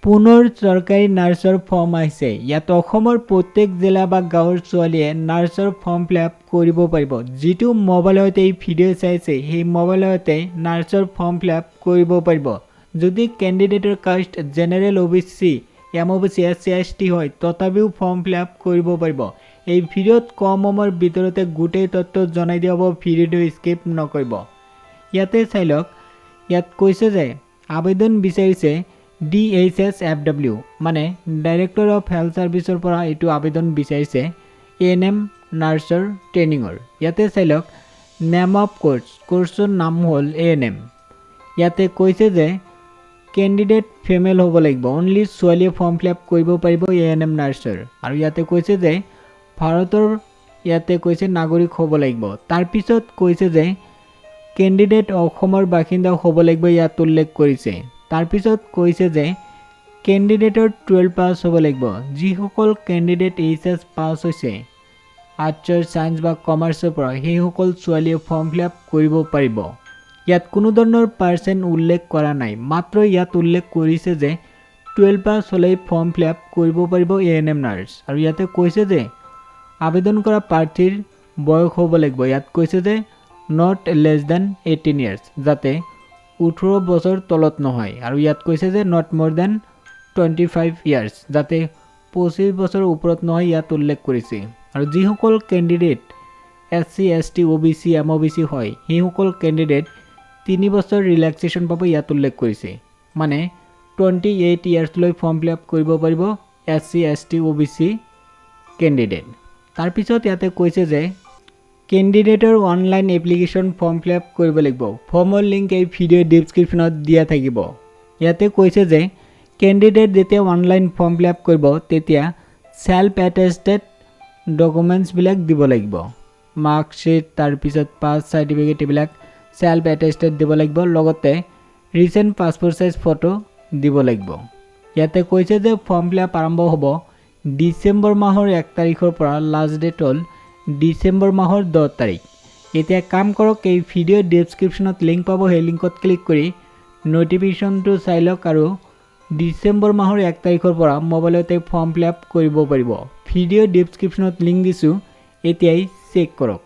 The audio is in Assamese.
পুনৰ চৰকাৰী নাৰ্ছৰ ফৰ্ম আহিছে। ইয়াত অসমৰ প্ৰত্যেক জিলা বা গাঁৱৰ ছোৱালীয়ে নাৰ্ছৰ ফৰ্ম ফিলআপ কৰিব পাৰিব। যিটো মোবাইলতে এই ভিডিঅ' চাইছে সেই মোবাইলতে নাৰ্ছৰ ফৰ্ম ফিলআপ কৰিব পাৰিব। যদি কেণ্ডিডেটৰ caste general OBC MOBC SC ST হয় তথাপিও ফৰ্ম ফিলআপ কৰিব পাৰিব। এই ভিডিঅ'ত কম সময়ৰ ভিতৰতে গোটেই তথ্য জনাই দিয়া হ'ব, ভিডিঅ'টো স্কিপ নকৰিব। ইয়াতে চাই লওক, ইয়াত কৈছে যে আবেদন বিচাৰিছে DHSFW মানে ডাইৰেক্টৰ অফ হেল্থ সাৰ্ভিসৰ পৰা এইটো আবেদন বিচাৰিছে ANM নাৰ্ছৰ ট্ৰেইনিঙৰ। ইয়াতে চাই লওক, নেম অফ কোৰ্ছৰ নাম হ'ল ANM। ইয়াতে কৈছে যে কেণ্ডিডেট ফিমেল হ'ব লাগিব, অনলি ছোৱালীয়ে ফৰ্ম ফিলআপ কৰিব পাৰিব ANM নাৰ্ছৰ। আৰু ইয়াতে কৈছে যে ভাৰতৰ ইয়াতে কৈছে নাগৰিক হ'ব লাগিব। তাৰপিছত কৈছে যে কেণ্ডিডেট অসমৰ বাসিন্দা হ'ব লাগিব, ইয়াত উল্লেখ কৰিছে। তাৰপিছত কৈছে যে কেণ্ডিডেটৰ 12 পাছ হ'ব লাগিব। যিসকল কেণ্ডিডেট HS পাছ হৈছে আৰ্টছৰ ছায়েন্স বা কমাৰ্চৰ পৰা সেইসকল ছোৱালীয়ে ফৰ্ম ফিলআপ কৰিব পাৰিব। ইয়াত কোনো ধৰণৰ পাৰ্চেণ্ট উল্লেখ কৰা নাই, মাত্ৰ ইয়াত উল্লেখ কৰিছে যে 12 পাছ হ'লেই ফৰ্ম ফিলআপ কৰিব পাৰিব ANM নাৰ্ছ। আৰু ইয়াতে কৈছে যে আবেদন কৰা প্ৰাৰ্থীৰ বয়স হ'ব লাগিব। ইয়াত কৈছে যে নট লেছ দেন 18 ইয়াৰ্ছ, যাতে 18 বছৰ তলত নহয়। আৰু ইয়াত কৈছে যে নট মোৰ দেন 25 ইয়াৰ্ছ, যাতে 25 বছৰৰ ওপৰত নহয়, ইয়াত উল্লেখ কৰিছে। আৰু যিসকল candidate SC ST OBC MOBC হয় সেইসকল কেণ্ডিডেট 3 বছৰ ৰিলেক্সেশ্যন পাব, ইয়াত উল্লেখ কৰিছে। মানে 28 ইয়াৰ্ছলৈ ফৰ্ম ফিলআপ কৰিব পাৰিব SC ST OBC কেণ্ডিডেট। তাৰপিছত ইয়াতে কৈছে যে কেণ্ডিডেটৰ অনলাইন এপ্লিকেশ্যন ফৰ্ম ফিলআপ কৰিব লাগিব। ফৰ্মৰ লিংক এই ভিডিঅ'ৰ ডিছক্ৰিপশ্যনত দিয়া থাকিব। ইয়াতে কৈছে যে কেণ্ডিডেট যেতিয়া অনলাইন ফৰ্ম ফিলআপ কৰিব তেতিয়া সেল্ফ এটেষ্টেড ডকুমেণ্টছবিলাক দিব লাগিব। মাৰ্কশ্বিট, তাৰপিছত পাছ চাৰ্টিফিকেট, এইবিলাক সেল্ফ এটেষ্টেড দিব লাগিব। লগতে ৰিচেণ্ট পাছপোৰ্ট সাইজ ফটো দিব লাগিব। ইয়াতে কৈছে যে ফৰ্ম ফিলআপ আৰম্ভ হ'ব ডিচেম্বৰ মাহৰ 1 তাৰিখৰ পৰা, লাষ্ট ডেট হ'ল ডিচেম্বৰ মাহৰ 10 তাৰিখ। এতিয়া কাম কৰক, এই ভিডিঅ'ৰ ডেছক্ৰিপশ্যনত লিংক পাব, সেই লিংকত ক্লিক কৰি ন'টিফিকেশ্যনটো চাই লওক আৰু ডিচেম্বৰ মাহৰ 1 তাৰিখৰ পৰা মোবাইলতে ফৰ্ম ফিলআপ কৰিব পাৰিব। ভিডিঅ'ৰ ডেছক্ৰিপশ্যনত লিংক দিছোঁ, এতিয়াই চেক কৰক।